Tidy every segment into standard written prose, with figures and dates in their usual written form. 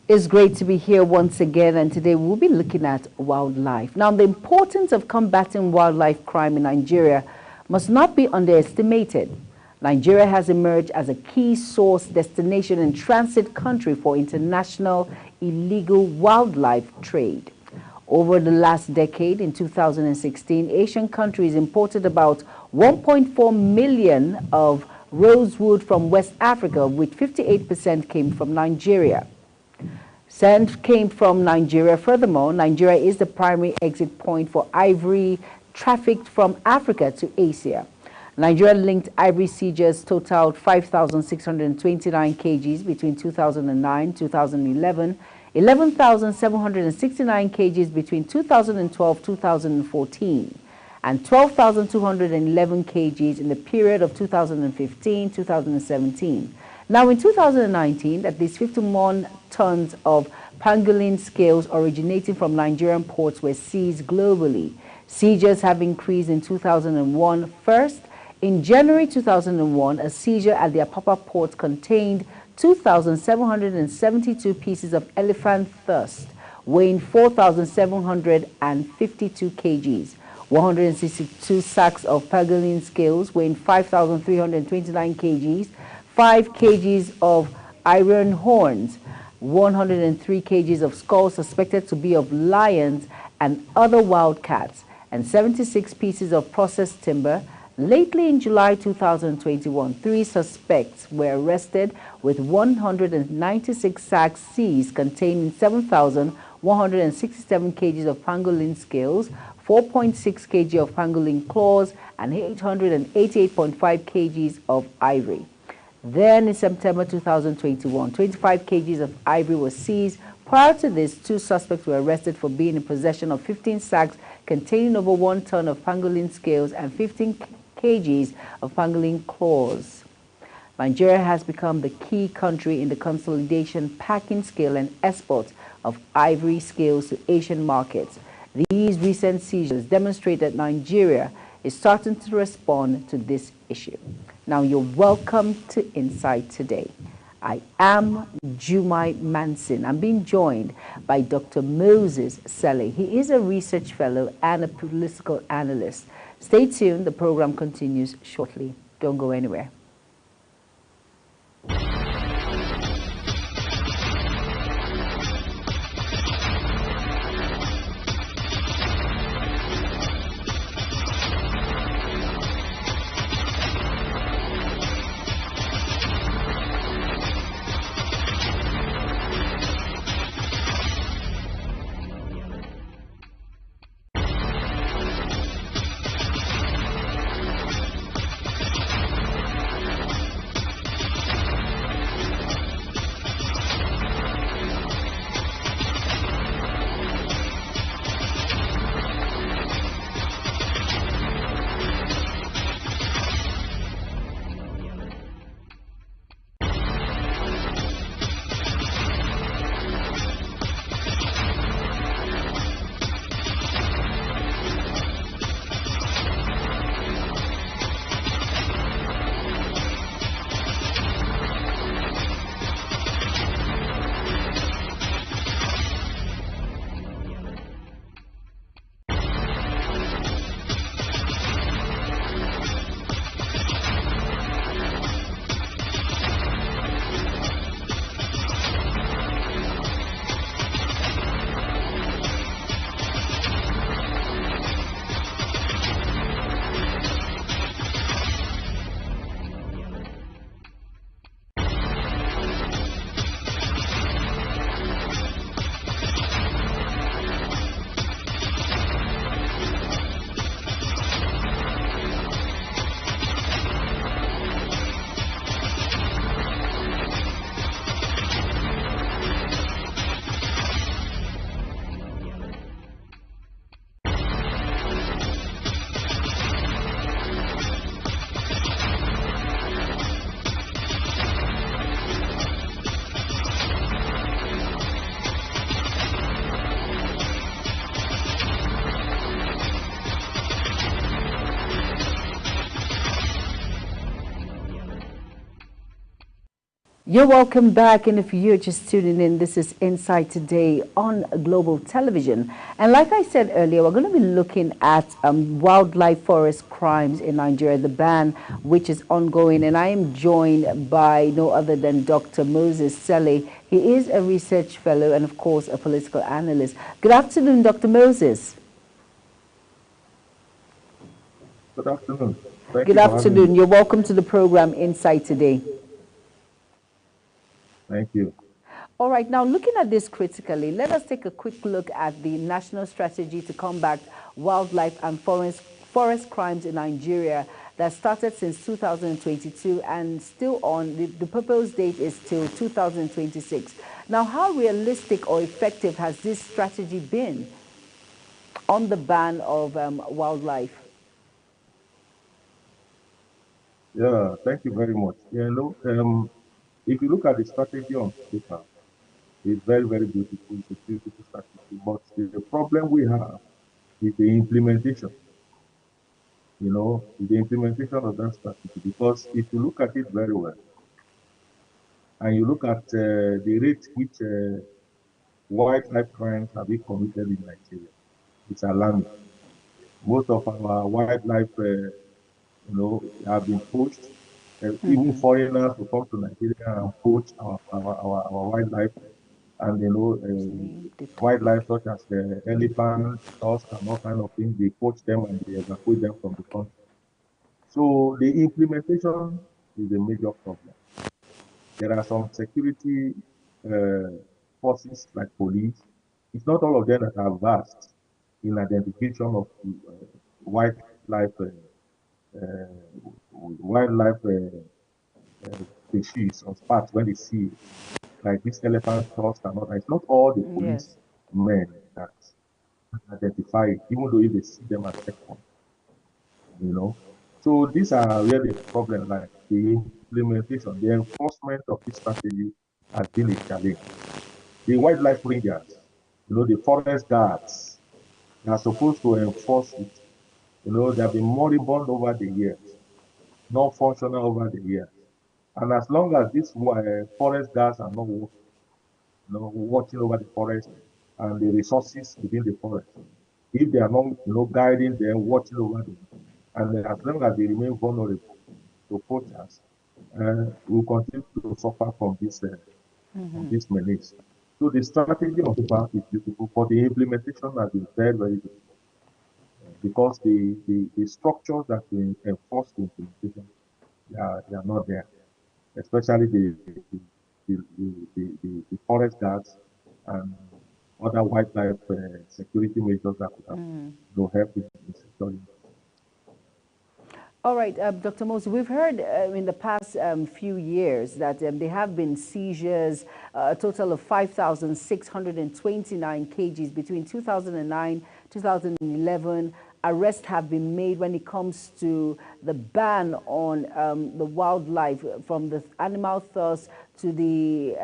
It's great to be here once again, and today we'll be looking at wildlife. Now, the importance of combating wildlife crime in Nigeria must not be underestimated. Nigeria has emerged as a key source destination and transit country for international illegal wildlife trade. Over the last decade, in 2016, Asian countries imported about 1.4 million of rosewood from West Africa, of which 58% came from Nigeria. Sand came from Nigeria. Furthermore, Nigeria is the primary exit point for ivory trafficked from Africa to Asia. Nigeria-linked ivory seizures totaled 5,629 kgs between 2009 and 2011, 11,769 kgs between 2012-2014, and 12,211 kgs in the period of 2015-2017. Now, in 2019, at least 51 tons of pangolin scales originating from Nigerian ports were seized globally. Seizures have increased in 2001 first. In January 2001, a seizure at the Apapa port contained 2,772 pieces of elephant tusk, weighing 4,752 kgs, 162 sacks of pangolin scales, weighing 5,329 kgs, 5 kgs of iron horns, 103 kgs of skulls suspected to be of lions and other wild cats, and 76 pieces of processed timber. Lately, in July 2021, 3 suspects were arrested with 196 sacks seized containing 7,167 kgs of pangolin scales, 4.6 kg of pangolin claws, and 888.5 kgs of ivory. Then in September 2021, 25 kgs of ivory was seized. Prior to this, 2 suspects were arrested for being in possession of 15 sacks containing over 1 ton of pangolin scales and 15 kgs of pangolin claws. Nigeria has become the key country in the consolidation, packing, scale, and export of ivory scales to Asian markets. These recent seizures demonstrate that Nigeria is starting to respond to this issue. Now, you're welcome to Insight Today. I am Jumai Manson. I'm being joined by Dr. Moses Sele. He is a research fellow and a political analyst. Stay tuned. The program continues shortly. Don't go anywhere. You're welcome back, and if you're just tuning in, this is Inside Today on Global Television. And like I said earlier, we're going to be looking at wildlife forest crimes in Nigeria, the ban which is ongoing. And I am joined by no other than Dr. Moses Sele. He is a research fellow and, of course, a political analyst. Good afternoon, Dr. Moses. Good afternoon. Thank Good you for having me. afternoon. You're welcome to the program Inside Today. Thank you. All right, now looking at this critically, let us take a quick look at the national strategy to combat wildlife and forest crimes in Nigeria that started since 2022 and still on. The proposed date is till 2026. Now, how realistic or effective has this strategy been on the ban of wildlife? Yeah, thank you very much. If you look at the strategy on paper, it's very, very beautiful. It's a beautiful strategy. But the problem we have is the implementation, the implementation of that strategy. Because if you look at it very well, and you look at the rate which wildlife crimes have been committed in Nigeria, it's alarming. Most of our wildlife have been poached. Even foreigners who come to Nigeria and poach our wildlife, and wildlife such as the elephant, tusk, and all kind of things, they poach them and they evacuate them from the country. So the implementation is a major problem. There are some security uh, forces like police. It's not all of them that are vast in identification of wildlife uh, wildlife species or parts when they see it, like this elephant tusk and all that. It's not all the Yes. police men that identify it, even though if they see them at checkpoint, you know. So these are really problems like the implementation, the enforcement of this strategy has been a challenge. The wildlife rangers, the forest guards, they are supposed to enforce it. They have been moribund over the years, not functional over the years. And as long as these forest guards are not watching over the forest and the resources within the forest, if they are not, guiding them, watching over them, and as long as they remain vulnerable to poachers, we'll continue to suffer from this menace. So the strategy on paper is beautiful, but the implementation has been very, very difficult because the structures that will enforce the implementation, they are not there, especially the forest guards and other wildlife security measures that could have helped in securing. All right, Dr. Mose, we've heard in the past few years that there have been seizures, a total of 5,629 kgs between 2009, 2011. Arrests have been made when it comes to the ban on the wildlife, from the animal thirst to the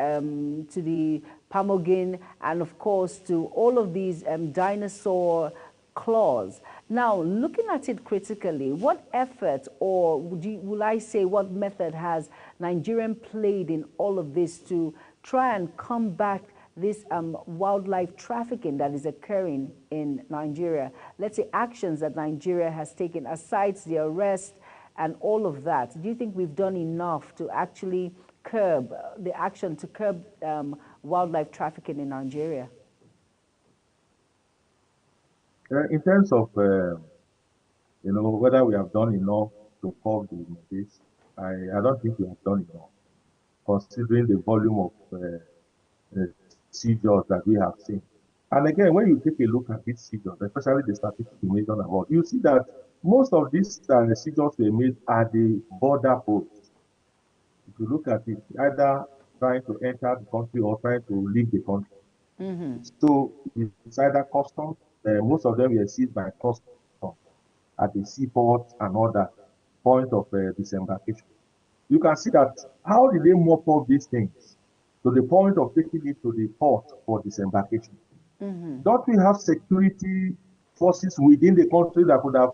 ptarmigan, and of course to all of these dinosaur clause. Now, looking at it critically, what effort, or will I say what method, has Nigerian played in all of this to try and combat this wildlife trafficking that is occurring in Nigeria? Let's say actions that Nigeria has taken, aside the arrest and all of that. Do you think we've done enough to actually curb the action to curb wildlife trafficking in Nigeria? In terms of whether we have done enough to curb the menace, I don't think we have done enough, considering the volume of seizures that we have seen. And again, when you take a look at these seizures, especially the statistics you mentioned about, you see that most of these seizures were made at the border posts. If you look at it, either trying to enter the country or trying to leave the country. So it's either customs, most of them were seized by customs at the seaport and other point of disembarkation. You can see that how did they mop up these things to the point of taking it to the port for disembarkation? Don't we have security forces within the country that could have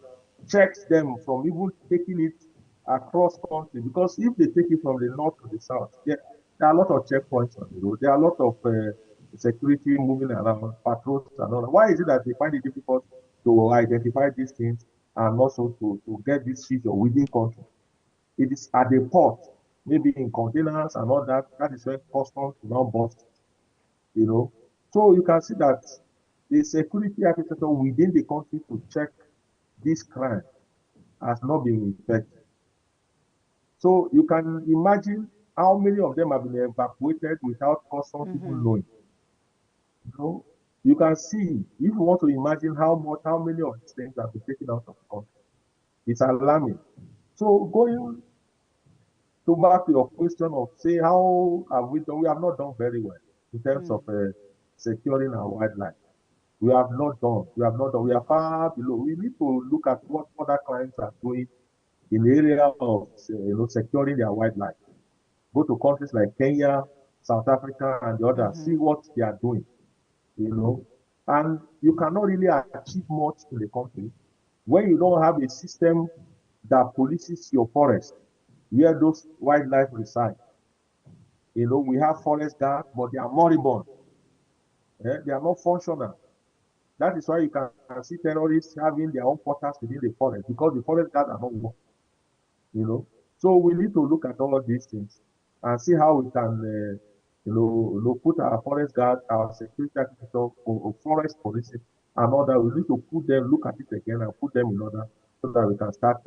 checked them from even taking it across country? Because if they take it from the north to the south, There are a lot of checkpoints on the road. There are a lot of security moving around, patrols and all that. Why is it that they find it difficult to identify these things and also to get this seizure within country? It is at the port, maybe in containers and all that. That is when customs will now bust, you know. So you can see that the security architecture within the country to check this crime has not been effective. So you can imagine how many of them have been evacuated without customs even knowing. You know, you can see if you want to imagine how many of these things have been taken out of the country. It's alarming. So going to back to your question of say how have we done? We have not done very well in terms of securing our wildlife. We have not done. We have not done. We are far below. We need to look at what other clients are doing in the area of securing their wildlife. Go to countries like Kenya, South Africa, and the others. See what they are doing. You know, and you cannot really achieve much in the country when you don't have a system that polices your forest where those wildlife reside. You know, we have forest guards, but they are moribund. They are not functional. That is why you can see terrorists having their own quarters within the forest because the forest guards are not working. You know, so we need to look at all of these things and see how we can, put our forest guard, our security architecture, or forest policing, and all that. We need to put them, look at it again, and put them in order so that we can start,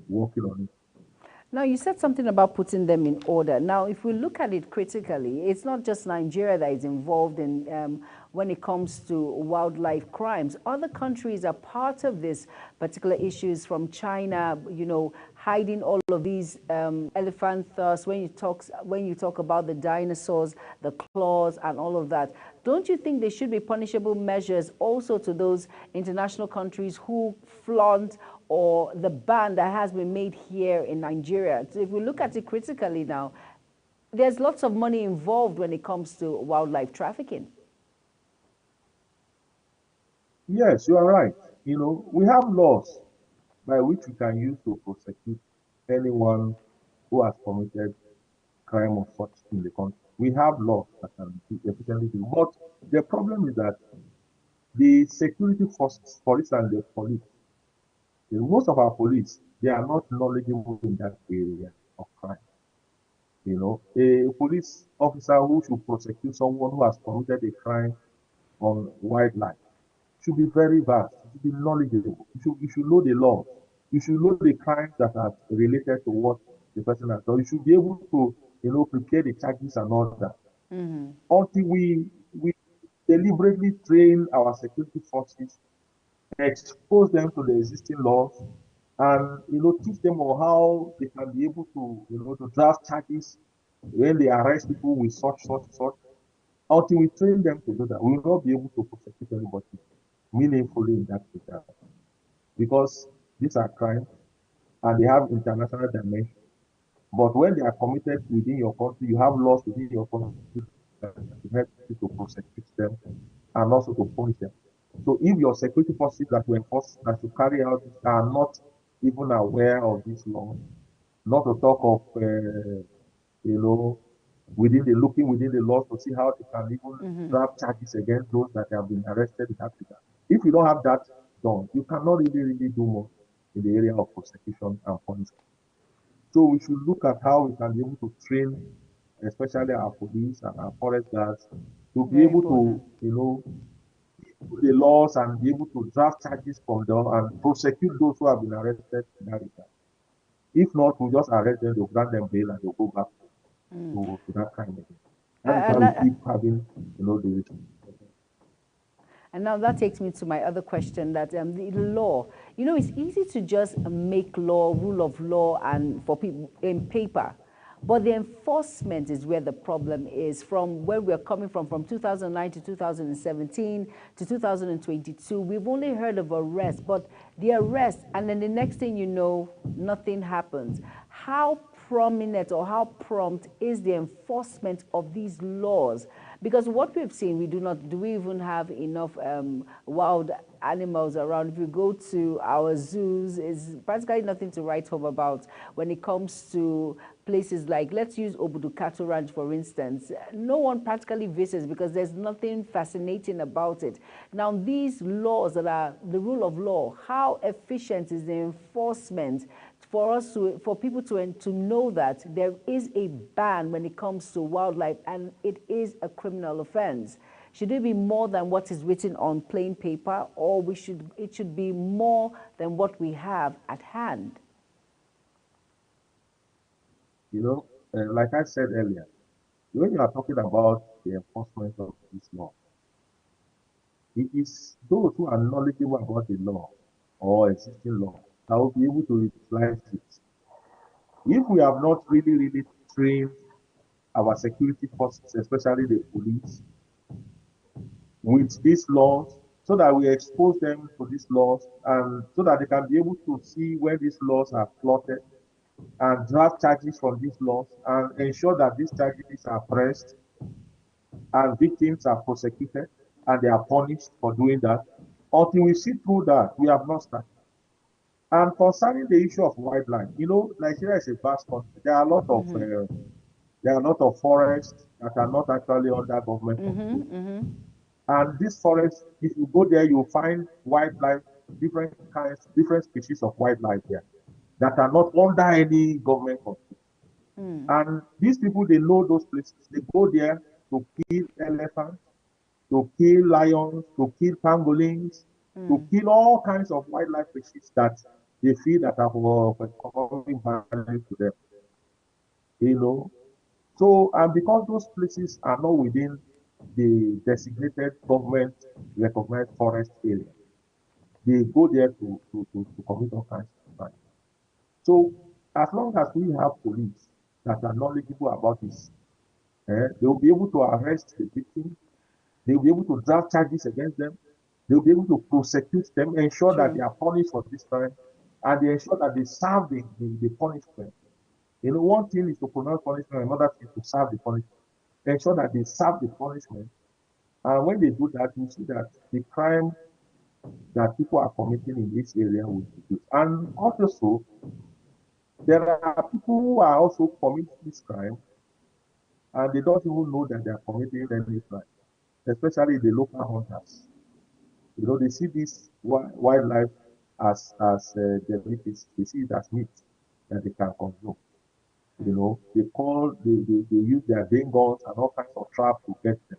working on it. Now, you said something about putting them in order. Now, if we look at it critically, it's not just Nigeria that is involved in when it comes to wildlife crimes. Other countries are part of this particular issues, from China, you know, hiding all of these elephant tusks. When you talk about the dinosaurs, the claws, and all of that, don't you think there should be punishable measures also to those international countries who flaunt or the ban that has been made here in Nigeria? So if we look at it critically now, there's lots of money involved when it comes to wildlife trafficking. Yes, you are right. You know, we have laws by which we can use to prosecute anyone who has committed crime of such in the country. We have laws that can be efficiently do. But the problem is that the security forces, for instance, the police, most of our police, they are not knowledgeable in that area of crime. You know, a police officer who should prosecute someone who has committed a crime on wildlife should be very vast. You should be knowledgeable. You should know the law. You should know the crimes that are related to what the person has done. You should be able to, prepare the charges and all that. Until we deliberately train our security forces, expose them to the existing laws, and teach them on how they can be able to to draft charges when they arrest people with such. Until we train them to do that, we will not be able to prosecute anybody meaningfully in that regard because these are crimes and they have international dimension. But when they are committed within your country, you have laws within your country that help you to prosecute them and also to punish them. So if your security forces that you enforce, that you carry out, are not even aware of this law, not to talk of, you know, looking within the laws to see how they can even draft charges against those that have been arrested in Africa. If you don't have that done, you cannot really do more in the area of prosecution and punishment. So we should look at how we can be able to train, especially our police and our forest guards, to be Very able to, important. do the laws and be able to draft charges from them and prosecute those who have been arrested in that regard. If not, we just arrest them, they'll grant them bail, and they'll go back to that crime again. That is why And we that, keep having, the And now that takes me to my other question, that the law, you know, it's easy to just make law, rule of law, and for people in paper. But the enforcement is where the problem is. From where we're coming from 2009 to 2017 to 2022, we've only heard of arrests, but the arrest, and then the next thing you know, nothing happens. How prominent or how prompt is the enforcement of these laws? Because what we've seen, do we even have enough wild animals around. If you go to our zoos, it's practically nothing to write home about when it comes to places like, let's use Obudu Cattle Ranch, for instance. No one practically visits because there's nothing fascinating about it. Now, these laws that are the rule of law, how efficient is the enforcement for us to, for people to know that there is a ban when it comes to wildlife and it is a criminal offense? Should it be more than what is written on plain paper, or it should be more than what we have at hand? You know, like I said earlier, when you are talking about the enforcement of this law, it is those who are knowledgeable about the law or existing law that will be able to utilize it. If we have not really trained our security forces, especially the police, with these laws, so that we expose them to these laws and so that they can be able to see when these laws are plotted and draft charges from these laws and ensure that these charges are pressed and victims are prosecuted and they are punished for doing that. Until we see through that, we have not started. And concerning the issue of wildlife, Nigeria is a vast country. There are a lot of forests that are not actually under government control. And this forest, if you go there, you'll find wildlife, different kinds, different species of wildlife there that are not under any government control. And these people, they know those places. They go there to kill elephants, to kill lions, to kill pangolins, to kill all kinds of wildlife species that they feel that are of economic value to them. You know, so and because those places are not within the designated government recognized forest area, they go there to commit all kinds of crime. So as long as we have police that are knowledgeable about this, they will be able to arrest the victims. They will be able to draft charges against them. They will be able to prosecute them, ensure that they True. are punished for this crime, and they ensure that they serve the punishment. One thing is to pronounce punishment, another thing is to serve the punishment. Ensure that they serve the punishment. And when they do that, you see that the crime that people are committing in this area will reduce. And also, there are people who are also committing this crime and they don't even know that they are committing any crime, especially the local hunters. They see this wildlife as delicacy. They see it as meat that they can consume. They use their game guns and all kinds of traps to get them.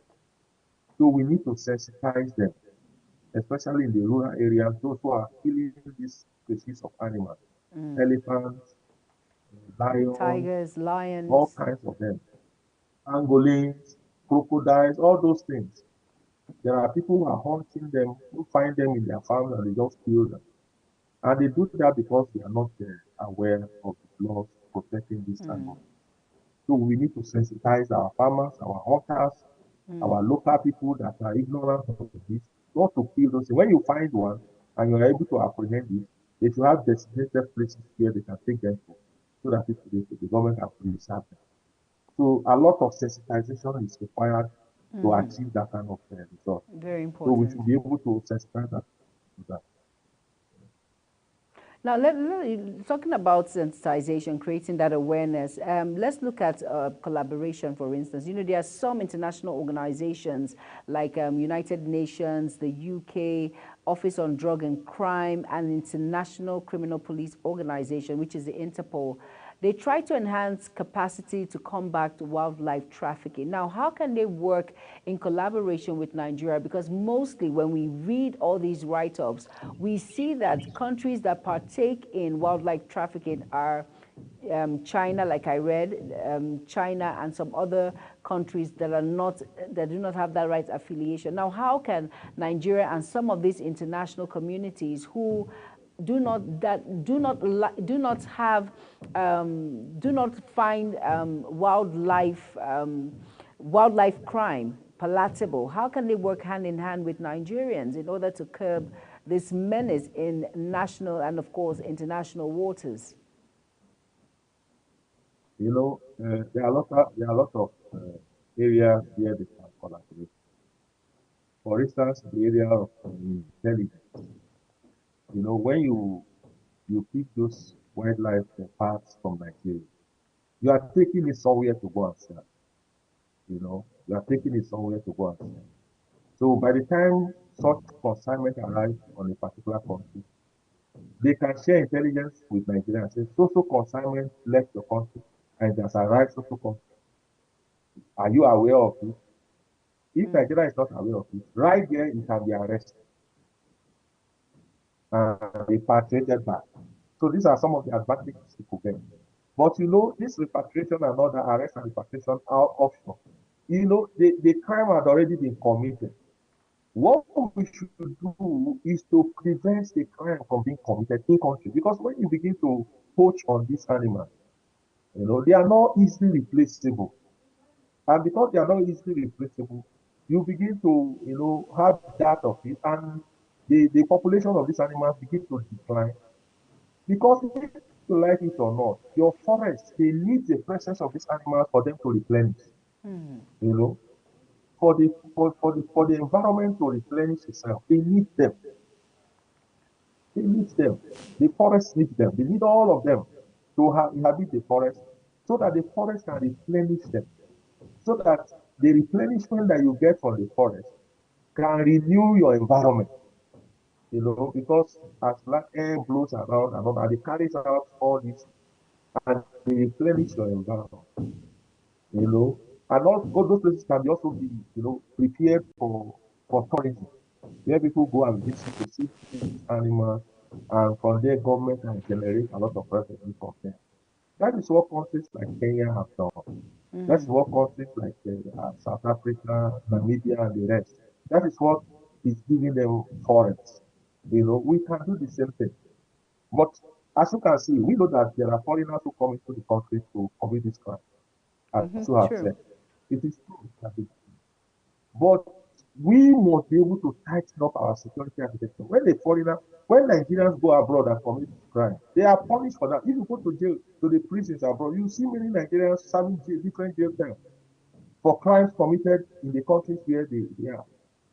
So we need to sensitize them, especially in the rural areas, those who are killing these species of animals, elephants, lions, Tigers, all lions. kinds of them, pangolins, crocodiles, all those things. There are people who are hunting them, who find them in their farms and they just kill them. And they do that because they are not aware of the laws protecting these animals. So we need to sensitize our farmers, our hunters, our local people that are ignorant of this, not to kill those. When you find one and you are able to apprehend it, they should have designated places where they can take them to, so that the government can preserve them. So a lot of sensitization is required to achieve that kind of result. Very So we important. should be able to sensitize that. Now, talking about sensitization, creating that awareness, let's look at collaboration, for instance. There are some international organizations like United Nations, the UK, Office on Drug and Crime, and International Criminal Police Organization, which is the Interpol. They try to enhance capacity to combat wildlife trafficking. Now, how can they work in collaboration with Nigeria? Because mostly when we read all these write-ups, we see that countries that partake in wildlife trafficking are China, like I read, China and some other countries that do not have that right affiliation. Now, how can Nigeria and some of these international communities who do not find wildlife crime palatable, how can they work hand in hand with Nigerians in order to curb this menace in national and, of course, international waters? There are a lot of areas where they can collaborate. For instance, the area of intelligence, when you pick those wildlife parts from Nigeria, you are taking it somewhere to go and sell. You are taking it somewhere to go and sell. So by the time such consignment arrives on a particular country, they can share intelligence with Nigeria and say, so consignment left your country and it has arrived so country. Are you aware of it? If Nigeria is not aware of it, right there it can be arrested and repatriated back. So these are some of the advantages people get. But this repatriation and all that arrest and repatriation are optional. The crime had already been committed. What we should do is to prevent the crime from being committed in country. Because when you begin to poach on these animals, they are not easily replaceable. And because they are not easily replaceable, you begin to, have that of it, and the population of these animals begin to decline. Because if you like it or not, your forest, they need the presence of these animals for them to replenish. For the environment to replenish itself, they need them. They need them. The forest needs them. They need all of them to inhabit the forest so that the forest can replenish them. So that the replenishment that you get from the forest can renew your environment. Because as black air blows around and all that, it carries out all this and they replenish your environment. And all those places can also be, prepared for tourism, where people go and visit to see these animals, and from there government can generate a lot of revenue from them. That is what countries like Kenya have done. That's what countries like South Africa, Namibia, and the rest. That is what is giving them forests. We can do the same thing. But as you can see, we know that there are foreigners who come into the country to commit this crime, as you have said. It is true. But we must be able to tighten up our security architecture. When Nigerians go abroad and commit crime, they are punished for that. If you go to jail, to the prisons abroad, you see many Nigerians serving different jail terms for crimes committed in the countries where they are.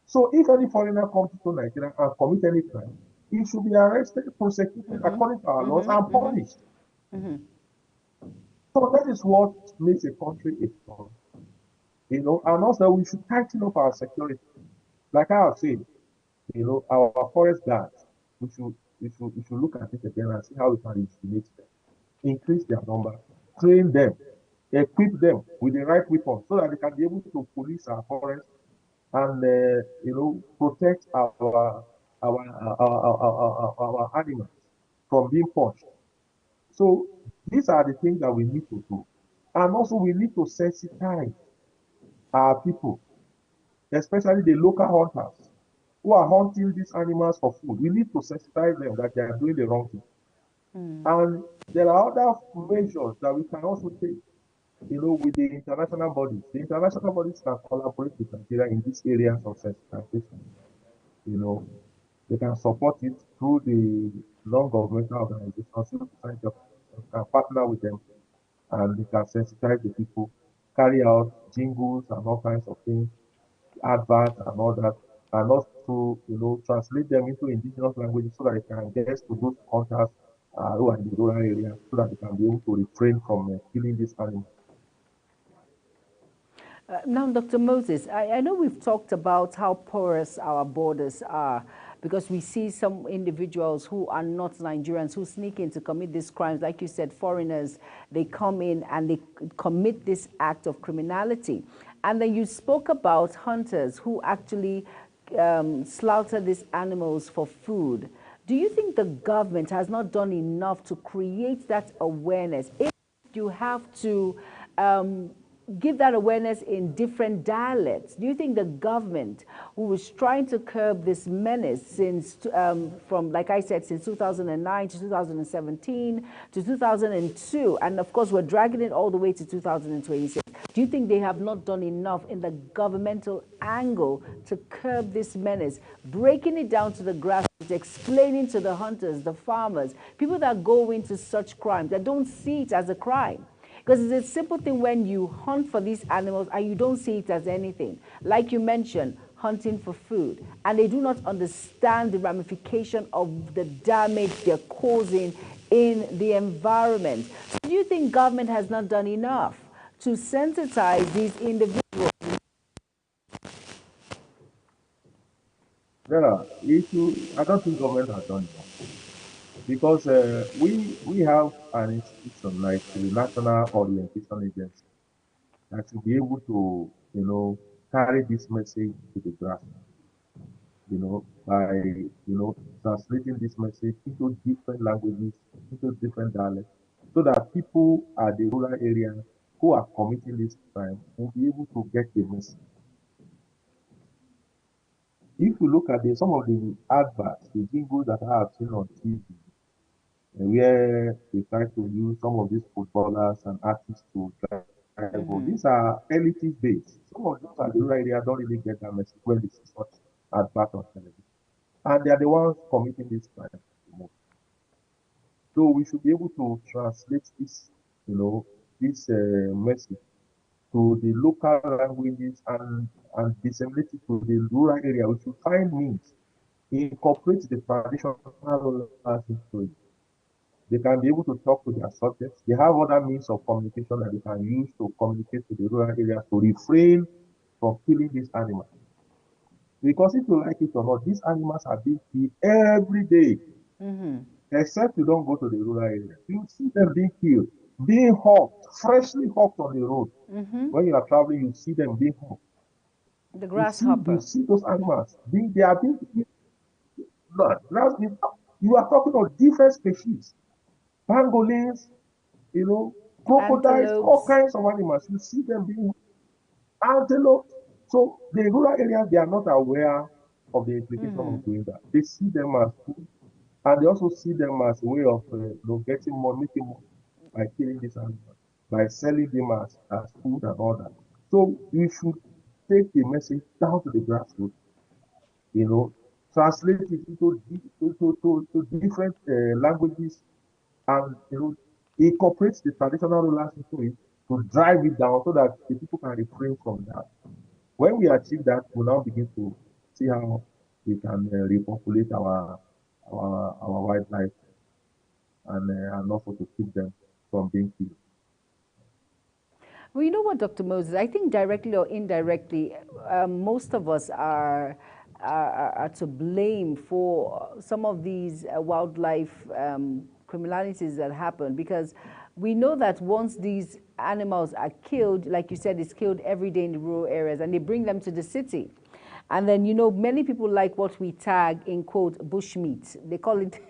So if any foreigner comes to Nigeria and commit any crime, he should be arrested, prosecuted according to our laws, and punished. So that is what makes a country a country. And also we should tighten up our security. Like I have said, our forest guards, we should look at it again and see how we can rejuvenate them, increase their number, train them, equip them with the right weapons so that they can be able to police our forest and protect our animals from being poached. So these are the things that we need to do. And also we need to sensitize our people, especially the local hunters who are hunting these animals for food. We need to sensitize them that they are doing the wrong thing. And there are other measures that we can also take, with the international bodies. The international bodies can collaborate with Nigeria in these areas of sensitization. They can support it through the non-governmental organizations, civil society organizations, can partner with them, and they can sensitize the people, carry out jingles and all kinds of things, adverts and all that, and also, translate them into indigenous languages so that they can get to those hunters who are in the rural areas, so that they can be able to refrain from killing these animals. Now, Dr. Moses, I know we've talked about how porous our borders are, because we see some individuals who are not Nigerians who sneak in to commit these crimes. Like you said, foreigners, they come in and they commit this act of criminality. And then you spoke about hunters who actually slaughter these animals for food. Do you think the government has not done enough to create that awareness? If you have to give that awareness in different dialects, do you think the government, who was trying to curb this menace since, from, like I said, since 2009 to 2017 to 2002, and of course we're dragging it all the way to 2026, do you think they have not done enough in the governmental angle to curb this menace, breaking it down to the grassroots, explaining to the hunters, the farmers, people that go into such crimes, that don't see it as a crime? Because it's a simple thing when you hunt for these animals and you don't see it as anything. Like you mentioned, hunting for food, and they do not understand the ramification of the damage they're causing in the environment. So do you think government has not done enough to sensitize these individuals? There issue. I don't think government has done enough because we have an institution like the National Orientation Agency that should be able to, carry this message to the grassroots, by, translating this message into different languages, into different dialects, so that people at the rural area who are committing this crime will be able to get the message. If you look at some of the adverts, the jingles that I have seen on TV, where they try to use some of these footballers and artists to drive home. These are elitist based. Some of those are the rural area don't really get that message when they see such advert on television. And they are the ones committing this crime. So we should be able to translate this, this message to the local languages and disseminate it to the rural area. We should find means, incorporate the traditional into it. They can be able to talk to their subjects. They have other means of communication that they can use to communicate to the rural areas to refrain from killing these animals. Because if you like it or not, these animals are being killed every day. Except you don't go to the rural area. You see them being killed, being hawked, freshly hawked on the road. When you are traveling, you see them being hawked. The grasshopper. You see those animals. They are being killed. You are talking of different species. Pangolins, crocodiles, Antelopes. all kinds of animals. You see them being antelope. So the rural areas, they are not aware of the implication of doing that. They see them as food, and they also see them as a way of getting more, making more by killing these animals, by selling them as food and all that. So we should take the message down to the grassroots, translate it into different languages, and incorporate the traditional rulers into it to drive it down so that the people can refrain from that. When we achieve that, we'll now begin to see how we can repopulate our wildlife and also to keep them from being killed. Well, you know what, Dr. Moses, I think directly or indirectly, most of us are to blame for some of these wildlife criminalities that happen, because we know that once these animals are killed, like you said, it's killed every day in the rural areas, and they bring them to the city. And then, many people like what we tag in quote bushmeat. They call it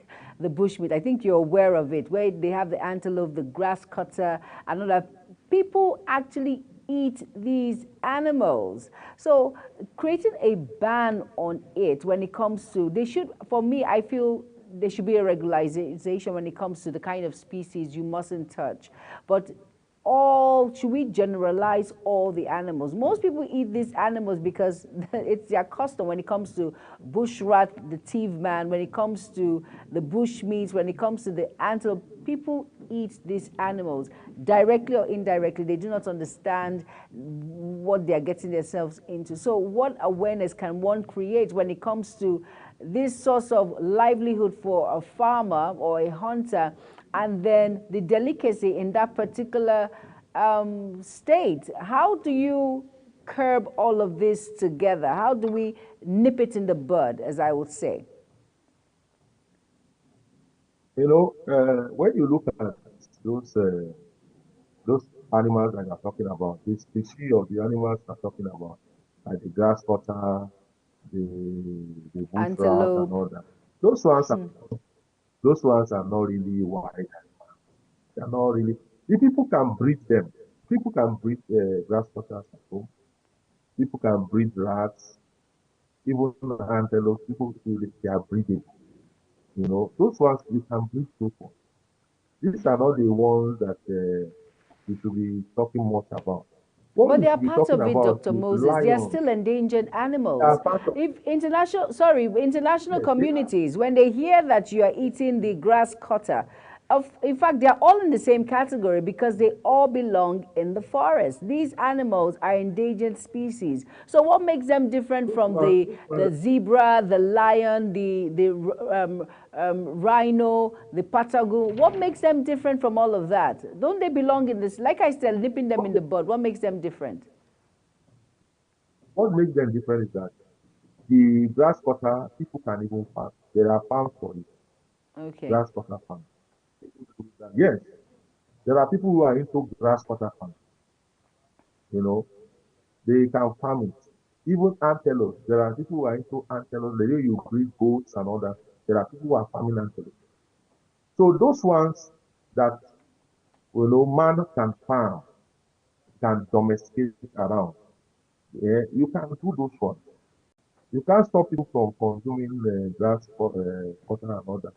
the bushmeat. I think you're aware of it, where they have the antelope, the grass cutter, and all that. People actually eat these animals. So creating a ban on it when it comes to, for me, I feel there should be a regularization when it comes to the kind of species you mustn't touch. But should we generalize all the animals? Most people eat these animals because it's their custom. When it comes to bush rat, the thief man, when it comes to the bush meat, when it comes to the antelope, people eat these animals directly or indirectly. They do not understand what they're getting themselves into. So what awareness can one create when it comes to this source of livelihood for a farmer or a hunter, and then the delicacy in that particular state? How do you curb all of this together? How do we nip it in the bud, as I would say? When you look at those animals that you're talking about, the species of the animals you're talking about, like the grass cutter, the bush rat and all that, those ones are not really wild. They're not really. The people can breed them. People can breed grass cutters at home. People can breed rats, even antelope. People feel they are breeding. Those ones you can breed people. These are not the ones that we should be talking much about. But they are part of it, Dr. Moses. They are still endangered animals. If international communities, when they hear that you are eating the grass cutter, In fact, they are all in the same category because they all belong in the forest. These animals are endangered species. So what makes them different from the zebra, the lion, the rhino, the patagu? What makes them different from all of that? Don't they belong in this? Like I said, nipping them in the bud. What makes them different? What makes them different is that the grass cutter, people can even farm. There are farms for it, Okay. grass cutter farms. Yes, there are people who are into grass cutter farms. You know, they can farm it. Even antelopes, there are people who are into antelopes. The way you breed goats and all that, there are people who are farming antelopes. So those ones that man can farm, can domesticate around. Yeah, you can do those ones. You can't stop people from consuming grass, cotton, and all that.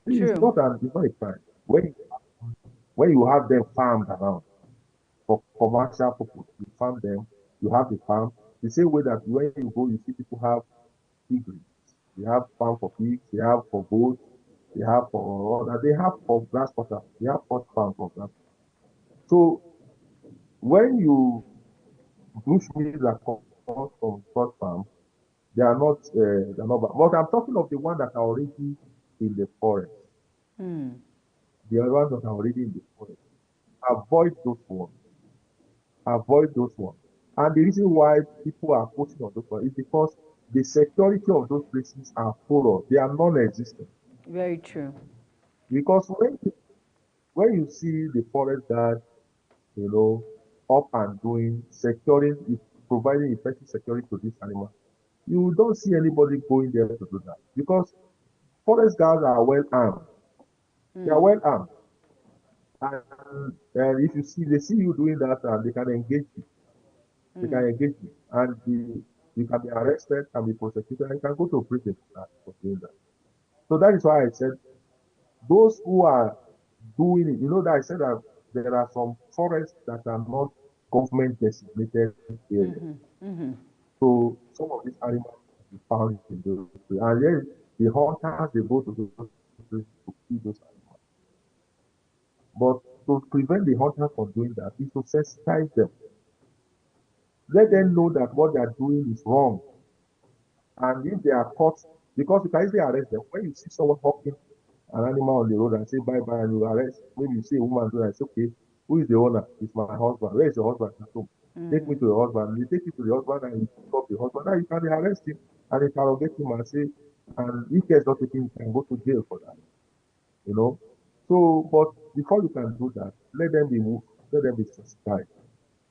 True. It's not a crime. When you have them farmed around for commercial purpose, you farm them, you have the farm. The same way that when you go, you see people have piggeries. They have farm for pigs, they have for goats, they have for all that. They have for grass cutter, they have for farm for grass. So when you bush meat that comes from such farm, they're not bad. But I'm talking of the one that are already in the forest. The ones that are already in the forest. Avoid those ones. Avoid those ones. And the reason why people are pushing on those ones is because the security of those places are poor. They are non-existent. Very true. Because when you see the forest guard, you know, up and doing, providing effective security to this animal, you don't see anybody going there to do that. Because forest guards are well armed. They are well armed. And if they see you doing that, and they can engage you. They can engage you. And you can be arrested, can be prosecuted, and you can go to prison for doing that. So that is why I said those who are doing it, that I said that there are some forests that are not government designated areas. So some of these animals can be found in those places. And then the hunters, they go to those places to kill those animals. But to prevent the hunters from doing that is to sensitize them. Let them know that what they are doing is wrong. And if they are caught, because you can easily arrest them. When you see someone hawking an animal on the road and say bye bye and you arrest, maybe you see a woman do that, say, okay, who is the owner? It's my husband. Where is your husband? At home. Take me to the husband. You take you to the husband and you pick up the husband. Now you can arrest him and interrogate him and say, and if he is not taken, you can go to jail for that. So, but before you can do that, let them be moved, let them be sensitized.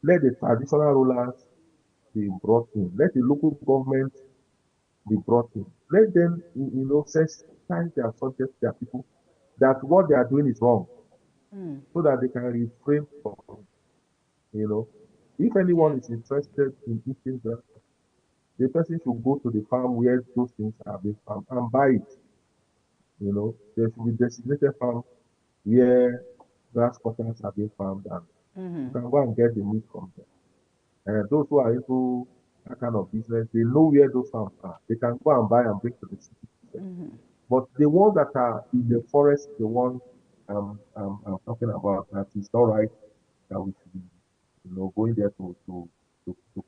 Let the traditional rulers be brought in. Let the local government be brought in. Let them, sensitize their subjects, their people, that what they are doing is wrong, so that they can refrain from, if anyone is interested in eating grass, the person should go to the farm where those things are being farmed and buy it. There should be designated farm where grass cutters are being farmed, and you can go and get the meat from them. And those who are into that kind of business, they know where those farms are. They can go and buy and bring to the city. But the ones that are in the forest, the ones I'm talking about, that is not right, that we should be, going there to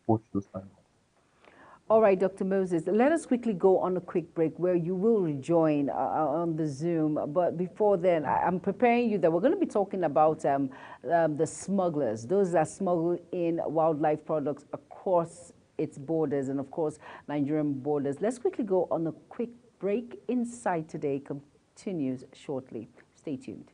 poach those animals. All right, Dr. Moses, let us quickly go on a quick break where you will rejoin on the Zoom. But before then, I'm preparing you that we're going to be talking about the smugglers, those that smuggle in wildlife products across its borders and, of course, Nigerian borders. Let's quickly go on a quick break. Inside Today continues shortly. Stay tuned.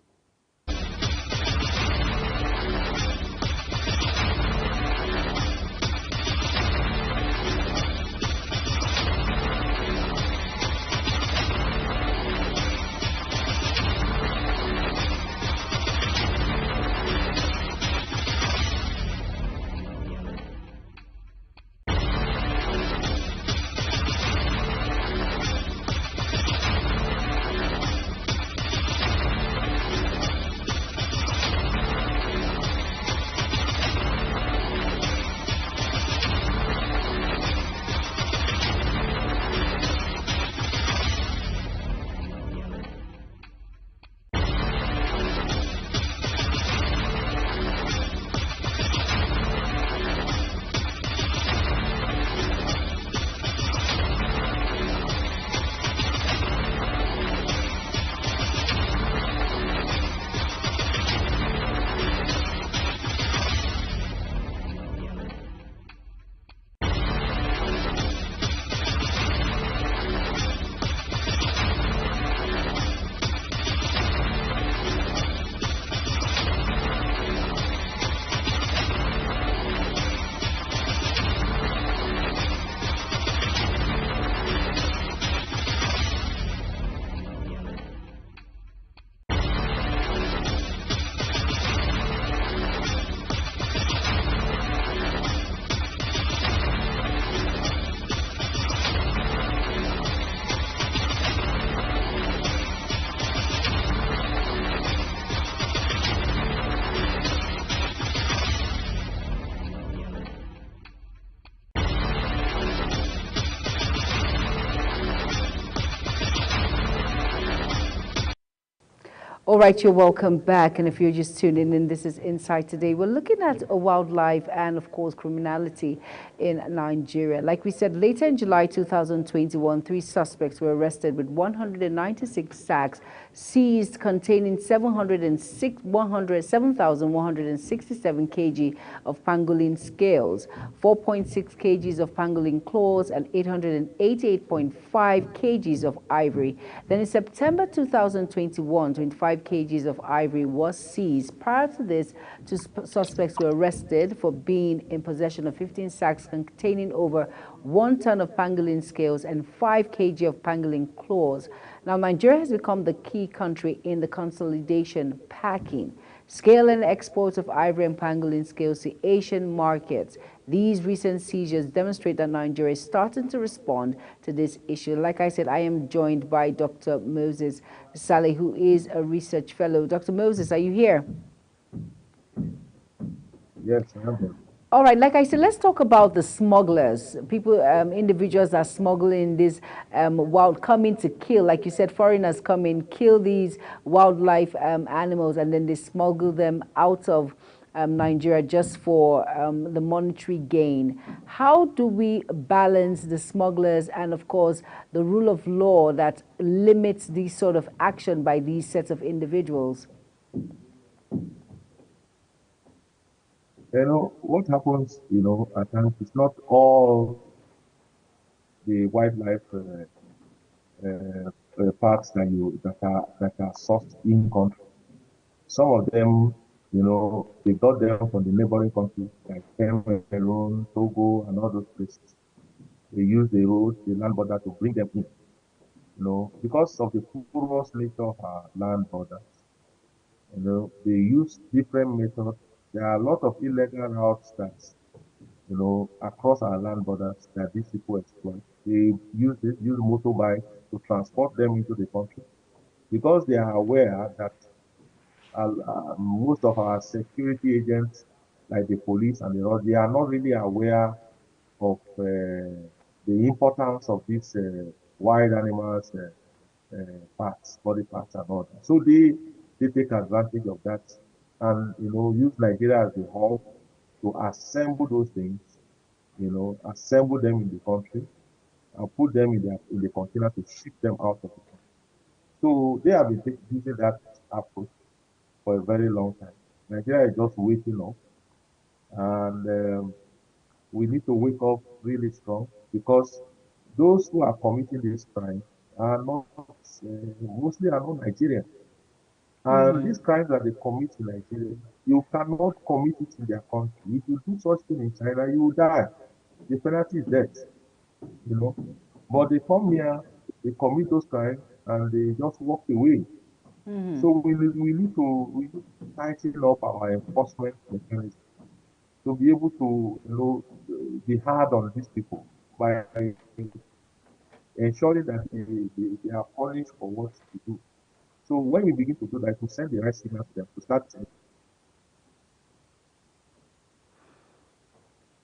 right, you're welcome back. And if you're just tuning in, this is Inside Today. We're looking at wildlife and, of course, criminality in Nigeria. Like we said, later in July 2021, 3 suspects were arrested with 196 sacks seized containing 7,167 kg of pangolin scales, 4.6 kgs of pangolin claws, and 888.5 kgs of ivory. Then in September 2021, 25 kgs of ivory was seized. Prior to this, 2 suspects were arrested for being in possession of 15 sacks containing over 1 ton of pangolin scales and 5 kg of pangolin claws. Now, Nigeria has become the key country in the consolidation packing, scale and exports of ivory and pangolin scales to Asian markets. These recent seizures demonstrate that Nigeria is starting to respond to this issue. Like I said, I am joined by Dr. Moses Saleh, who is a research fellow. Dr. Moses, are you here? Yes, I am here. All right, like I said, let's talk about the smugglers. People, individuals are smuggling this wild, coming to kill, like you said, foreigners come in, kill these wildlife animals, and then they smuggle them out of Nigeria just for the monetary gain. How do we balance the smugglers and, of course, the rule of law that limits these sort of action by these sets of individuals? You know, what happens, you know, at times it's not all the wildlife parks that are sourced in country. Some of them, you know, they got them from the neighboring countries like Cameroon, Togo, and all those places. They use the road, the land border to bring them in. You know, because of the porous nature of our land borders, you know, they use different methods. There are a lot of illegal routes that, you know, across our land borders that these people exploit. They use motorbikes to transport them into the country because they are aware that most of our security agents, like the police and the road, they are not really aware of the importance of these wild animals, body parts and all that. So they take advantage of that and, you know, use Nigeria as the hub to assemble those things, you know, assemble them in the country and put them in the container to ship them out of the country. So they have been using that approach for a very long time. Nigeria is just waking up, and we need to wake up really strong because those who are committing this crime are not mostly are not Nigerian. And these crimes that they commit in Nigeria, you cannot commit it in their country. If you do such thing in China, you will die. The penalty is death, you know. But they come here, they commit those crimes, and they just walk away. So we need to tighten up our enforcement mechanism to be able to, you know, be hard on these people by ensuring that they are punished for what they do. So when we begin to do that, we send the right signal to them to start.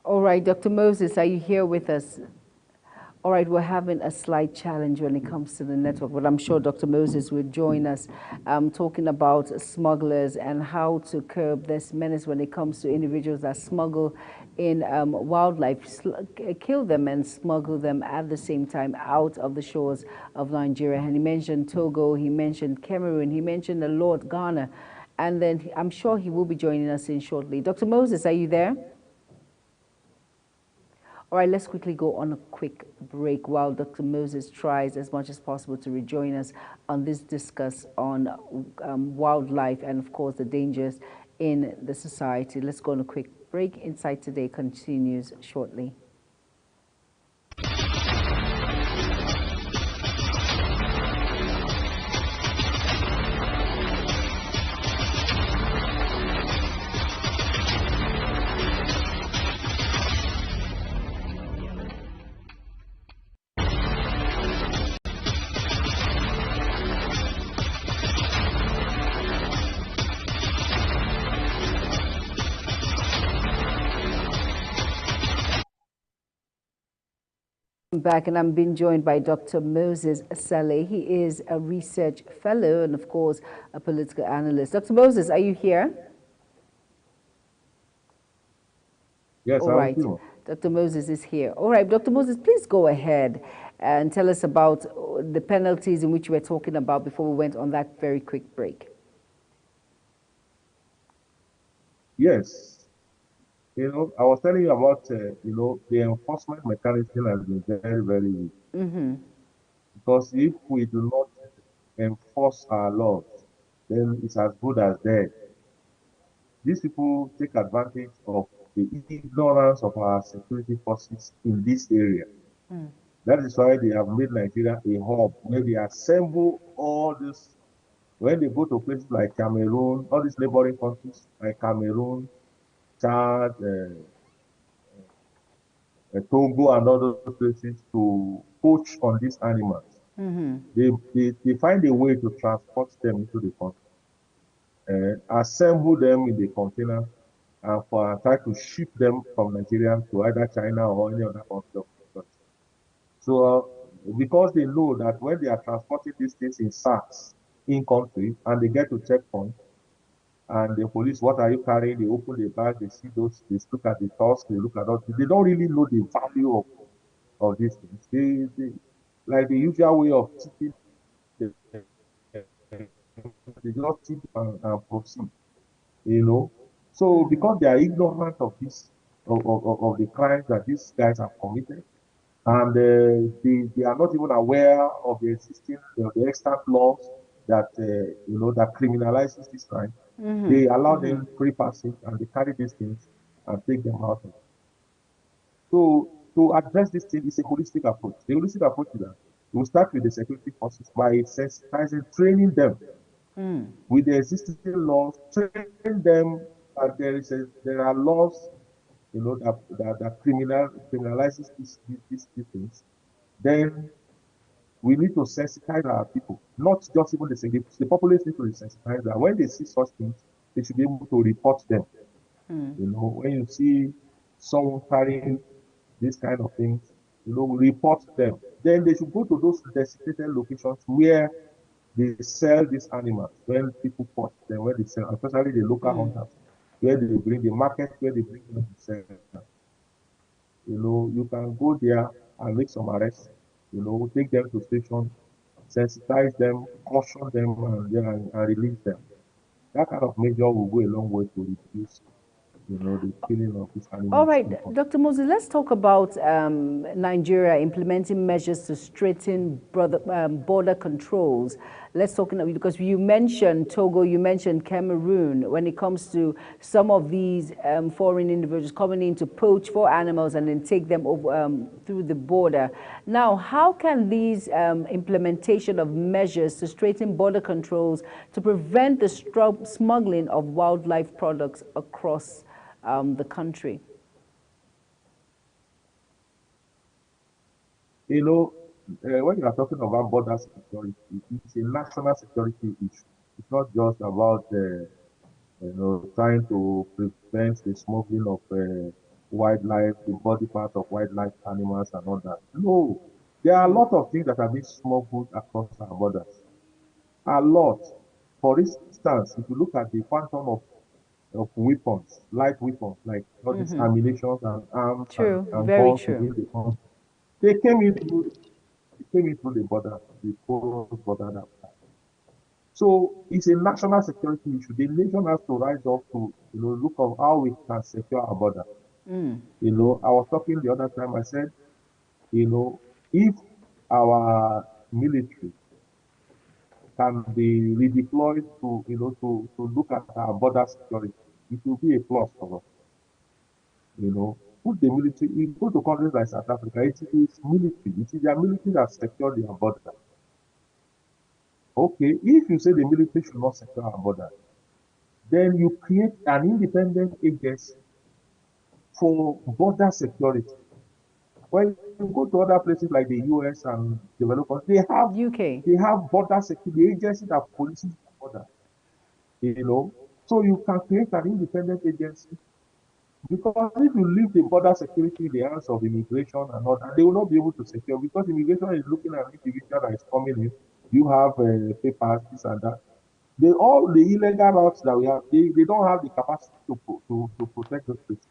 All right, Dr. Moses, are you here with us? All right, we're having a slight challenge when it comes to the network, but I'm sure Dr. Moses will join us talking about smugglers and how to curb this menace when it comes to individuals that smuggle in wildlife, kill them and smuggle them at the same time out of the shores of Nigeria. And he mentioned Togo, he mentioned Cameroon, he mentioned the Lord Ghana, and then I'm sure he will be joining us in shortly. Dr. Moses, are you there? All right, let's quickly go on a quick break while Dr. Moses tries as much as possible to rejoin us on this discuss on wildlife and, of course, the dangers in the society. Let's go on a quick break. Inside Today continues shortly. Back, and I'm being joined by Dr. Moses Saleh. He is a research fellow and, of course, a political analyst. Dr. Moses, are you here? Yes, All I'm right. here. Dr. Moses is here. All right, Dr. Moses, please go ahead and tell us about the penalties in which we're talking about before we went on that very quick break. Yes. I was telling you about, the enforcement mechanism has been very, very weak. Because if we do not enforce our laws, then it's as good as dead. These people take advantage of the ignorance of our security forces in this area. That is why they have made Nigeria a hub where they assemble all this. When they go to places like Cameroon, all these neighboring countries like Cameroon, Chad, Togo, and all those places to poach on these animals, they find a way to transport them into the country, assemble them in the container, and try to ship them from Nigeria to either China or any other country of the country. So, because they know that when they are transporting these things in sacks in country and they get to checkpoint, and the police, what are you carrying? They open the bag, they see those, they look at the tusk, they look at all. They don't really know the value of these things. Like the usual way of cheating, they just cheat and proceed, you know. So because they are ignorant of this, of the crimes that these guys have committed, and they are not even aware of the existing, the extant laws that, that criminalizes this crime, they allow them free passage and they carry these things and take them out. So to address this thing is a holistic approach. The holistic approach is that we will start with the security forces by sensitizing, training them with the existing laws, train them that there are laws, that criminalizes these things. Then we need to sensitize our people, not just even the populace need to sensitize that when they see such things, they should be able to report them. When you see someone carrying these kind of things, report them. Then they should go to those designated locations where they sell these animals, when people catch them, where they sell, especially the local hunters, where they bring the market, where they bring them to sell. You can go there and make some arrests, take them to station, sensitize them, caution them, and release them. That kind of measure will go a long way to reduce, the killing of these All animals. right, Dr. Moses, let's talk about Nigeria implementing measures to straighten border controls. Let's talk because you mentioned Togo, you mentioned Cameroon. When it comes to some of these foreign individuals coming in to poach for animals and then take them over, through the border. Now, how can these implementation of measures to straighten border controls to prevent the smuggling of wildlife products across the country? When you are talking about border security, it's a national security issue. It's not just about, trying to prevent the smuggling of wildlife, the body parts of wildlife, animals, and all that. No, there are a lot of things that are being smuggled across our borders. A lot. For instance, if you look at the quantum of weapons, light weapons, like all these ammunition and arms True, and very guns true. within the country, they came in through the border, the porous border that we have. So it's a national security issue. The nation has to rise up to, look at how we can secure our border. I was talking the other time, I said, if our military can be redeployed to, to look at our border security, it will be a plus for us. Put the military, you go to countries like South Africa, it is military. It is their military that secure their border. Okay, if you say the military should not secure our border, then you create an independent agency for border security. When you go to other places like the US and developed countries, UK. they have border security agency that polices the border. So you can create an independent agency Because if you leave the border security in the hands of immigration and all that, they will not be able to secure because immigration is looking at individual that is coming in. You have papers, this and that. They all the illegal routes that we have, they don't have the capacity to protect those places.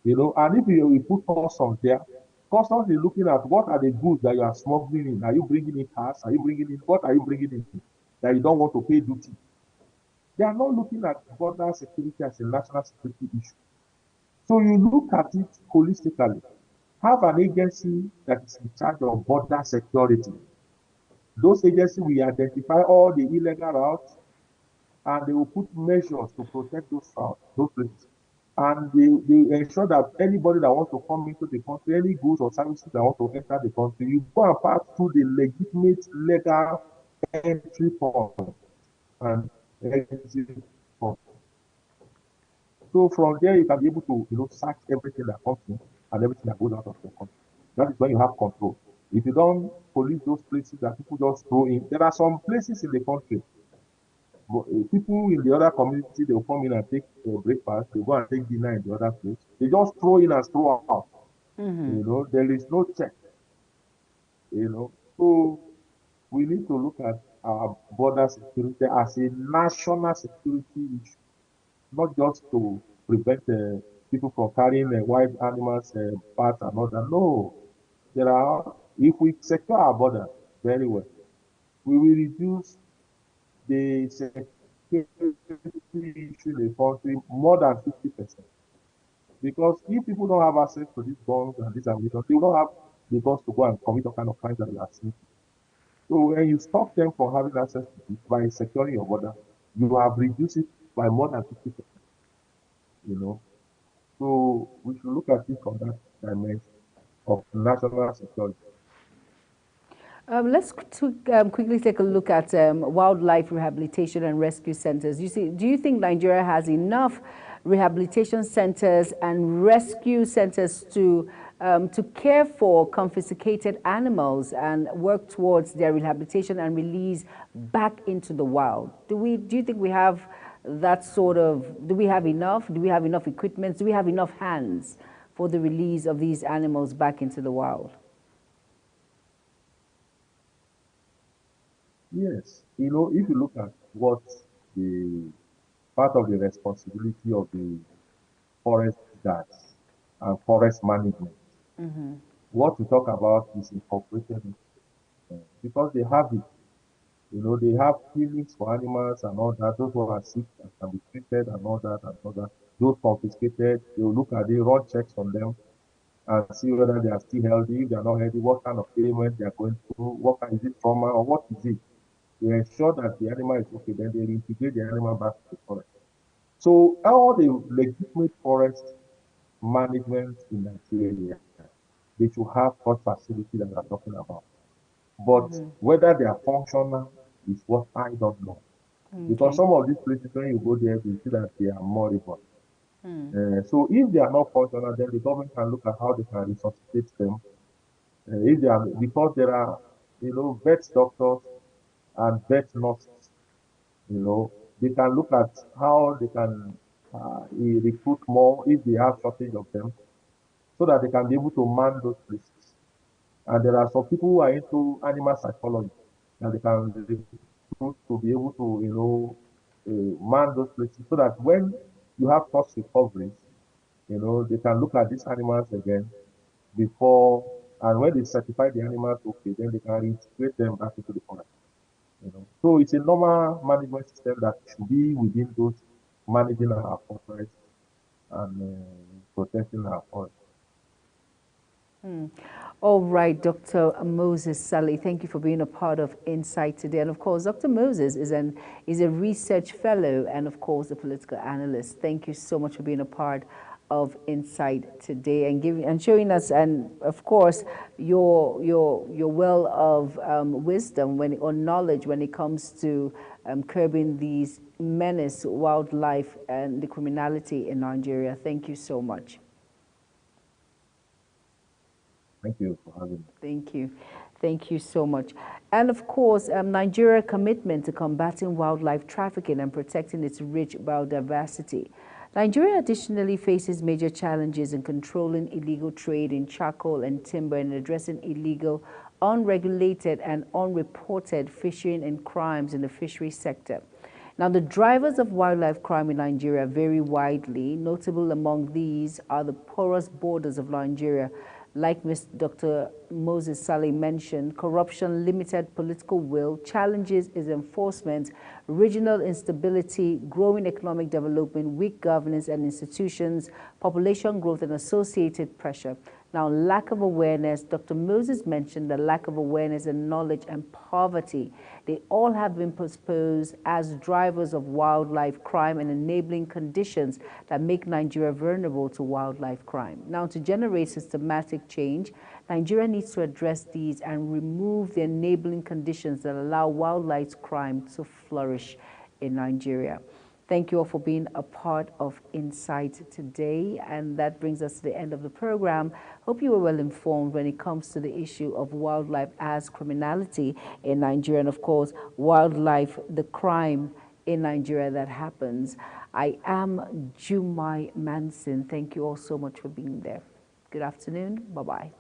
You know, and if you put customs there, customs is looking at what are the goods that you are smuggling in. Are you bringing in cars? Are you bringing in what are you bringing in that you don't want to pay duty? They are not looking at border security as a national security issue. So you look at it holistically. Have an agency that is in charge of border security. Those agencies will identify all the illegal routes and they will put measures to protect those routes, those places. And they ensure that anybody that wants to come into the country, any goods or services that want to enter the country, you go and pass through the legitimate legal entry point and exit point. So from there, you can be able to, search everything that comes in and everything that goes out of your country. That is when you have control. If you don't police those places that people just throw in, there are some places in the country, but people in the other community, they will come in and take breakfast, they go and take dinner in the other place. They just throw in and throw out. There is no check, So we need to look at our border security as a national security issue, not just to prevent people from carrying wild animals, parts and all that. No, if we secure our border very well, we will reduce the security issue in the country more than 50%. Because if people don't have access to these guns and these ammunition, they will not have the guns to go and commit all kind of crimes that we are seeing. So when you stop them from having access to it by securing your border, you have reduced it by more than 50%. You know, so we should look at it from that dimension of national security. Let's quickly take a look at wildlife rehabilitation and rescue centers. Do you think Nigeria has enough rehabilitation centers and rescue centers to care for confiscated animals and work towards their rehabilitation and release back into the wild? Do you think we have that sort of? Do we have enough? Do we have enough equipment? Do we have enough hands for the release of these animals back into the wild? Yes, if you look at what the part of the responsibility of the forest guards and forest management, what we talk about is incorporated because they have it. They have clinics for animals and all that. Those who are sick and can be treated and all that and all that. Those confiscated, they will look at it, run checks on them and see whether they are still healthy. If they are not healthy, what kind of ailment they are going through, what kind is it trauma or what is it? They ensure that the animal is okay, then they integrate the animal back to the forest. So all the legitimate forest management in Nigeria, they should have such facility that we are talking about. But whether they are functional is what I don't know. Because some of these places, when you go there, you see that they are moribund. So if they are not functional, then the government can look at how they can resuscitate them. If they are, because there are, vet doctors and vet nurses, they can look at how they can recruit more if they have shortage of them, so that they can be able to man those places. And there are some people who are into animal psychology, and they can recruit to be able to, man those places, so that when you have cost recoveries, they can look at these animals again before, and when they certify the animals okay, then they can integrate them back into the forest. So it's a normal management system that should be within those managing our forest and protecting our forest. All right, Dr. Moses Saleh, thank you for being a part of Insight today. And of course, Dr. Moses is a research fellow and of course a political analyst. Thank you so much for being a part of Insight today and showing us, and of course your well of wisdom or knowledge when it comes to curbing these menace wildlife and the criminality in Nigeria. Thank you so much. Thank you for having me. Thank you. Thank you so much. And of course, Nigeria's commitment to combating wildlife trafficking and protecting its rich biodiversity. Nigeria additionally faces major challenges in controlling illegal trade in charcoal and timber and addressing illegal, unregulated, and unreported fishing and crimes in the fishery sector. Now, the drivers of wildlife crime in Nigeria vary widely. Notable among these are the porous borders of Nigeria, like Dr. Moses Saleh mentioned, corruption, limited political will, challenges is enforcement, regional instability, growing economic development, weak governance and institutions, population growth and associated pressure. Now, lack of awareness, Dr. Moses mentioned the lack of awareness and knowledge and poverty. They all have been posed as drivers of wildlife crime and enabling conditions that make Nigeria vulnerable to wildlife crime. Now, to generate systematic change, Nigeria needs to address these and remove the enabling conditions that allow wildlife crime to flourish in Nigeria. Thank you all for being a part of Insight today. And that brings us to the end of the program. Hope you were well informed when it comes to the issue of wildlife as criminality in Nigeria. And of course, wildlife, the crime in Nigeria that happens. I am Jumai Manson. Thank you all so much for being there. Good afternoon. Bye-bye.